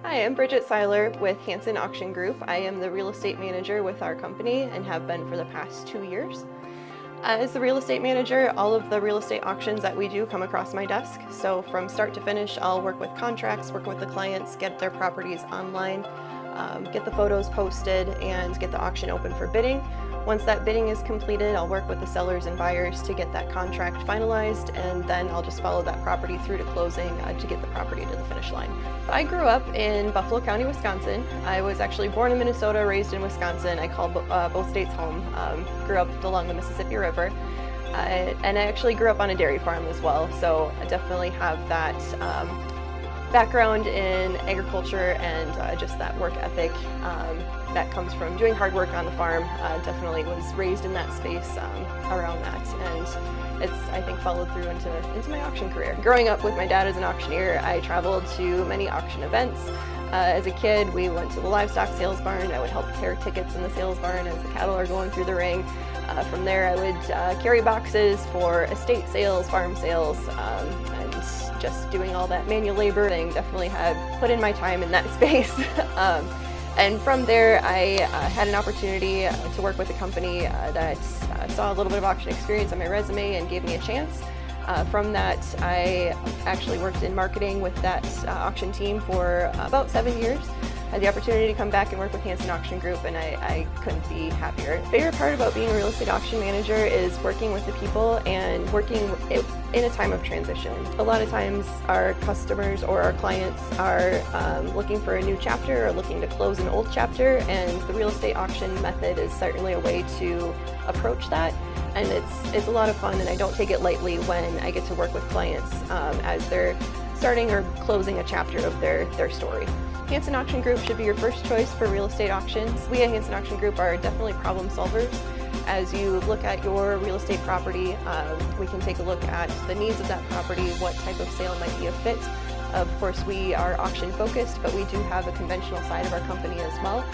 Hi, I'm Bridget Seiler with Hanson Auction Group. I am the real estate manager with our company and have been for the past 2 years. As the real estate manager, all of the real estate auctions that we do come across my desk. So from start to finish, I'll work with contracts, work with the clients, get their properties online, get the photos posted, and get the auction open for bidding. Once that bidding is completed, I'll work with the sellers and buyers to get that contract finalized, and then I'll just follow that property through to closing to get the property to the finish line. I grew up in Buffalo County, Wisconsin. I was actually born in Minnesota, raised in Wisconsin. I call both states home. Grew up along the Mississippi River. And I actually grew up on a dairy farm as well, so I definitely have that background in agriculture and just that work ethic that comes from doing hard work on the farm. Definitely was raised in that space around that, and it's, I think, followed through into my auction career. Growing up with my dad as an auctioneer, I traveled to many auction events. As a kid, we went to the livestock sales barn. I would help tear tickets in the sales barn as the cattle are going through the ring. From there, I would carry boxes for estate sales, farm sales, and just doing all that manual labor thing. Definitely have put in my time in that space. And from there, I had an opportunity to work with a company that saw a little bit of auction experience on my resume and gave me a chance. From that, I actually worked in marketing with that auction team for about 7 years. Had the opportunity to come back and work with Hanson Auction Group, and I couldn't be happier. The favorite part about being a real estate auction manager is working with the people and working in a time of transition. A lot of times our customers or our clients are looking for a new chapter or looking to close an old chapter, and the real estate auction method is certainly a way to approach that. And it's a lot of fun, and I don't take it lightly when I get to work with clients as they're starting or closing a chapter of their story. Hanson Auction Group should be your first choice for real estate auctions. We at Hanson Auction Group are definitely problem solvers. As you look at your real estate property, we can take a look at the needs of that property, what type of sale might be a fit. Of course, we are auction focused, but we do have a conventional side of our company as well.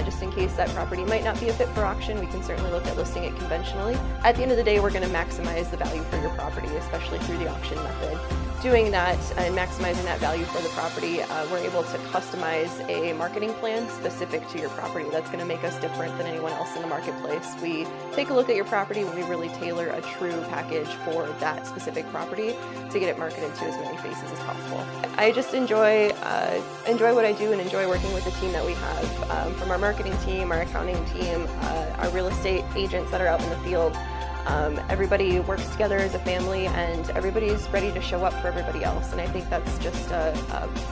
Just in case that property might not be a fit for auction, we can certainly look at listing it conventionally. At the end of the day, we're going to maximize the value for your property, especially through the auction method. Doing that and maximizing that value for the property, we're able to customize a marketing plan specific to your property. That's going to make us different than anyone else in the marketplace. We take a look at your property and we really tailor a true package for that specific property to get it marketed to as many faces as possible. I just enjoy what I do and enjoy working with the team that we have, from our marketing team, our accounting team, our real estate agents that are out in the field. Everybody works together as a family, and everybody's ready to show up for everybody else. And I think that's just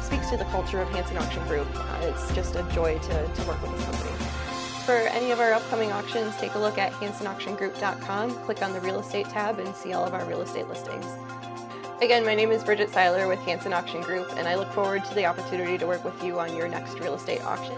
speaks to the culture of Hanson Auction Group. It's just a joy to work with this company. For any of our upcoming auctions, take a look at hansonauctiongroup.com, click on the real estate tab, and see all of our real estate listings. Again, my name is Bridget Seiler with Hanson Auction Group, and I look forward to the opportunity to work with you on your next real estate auction.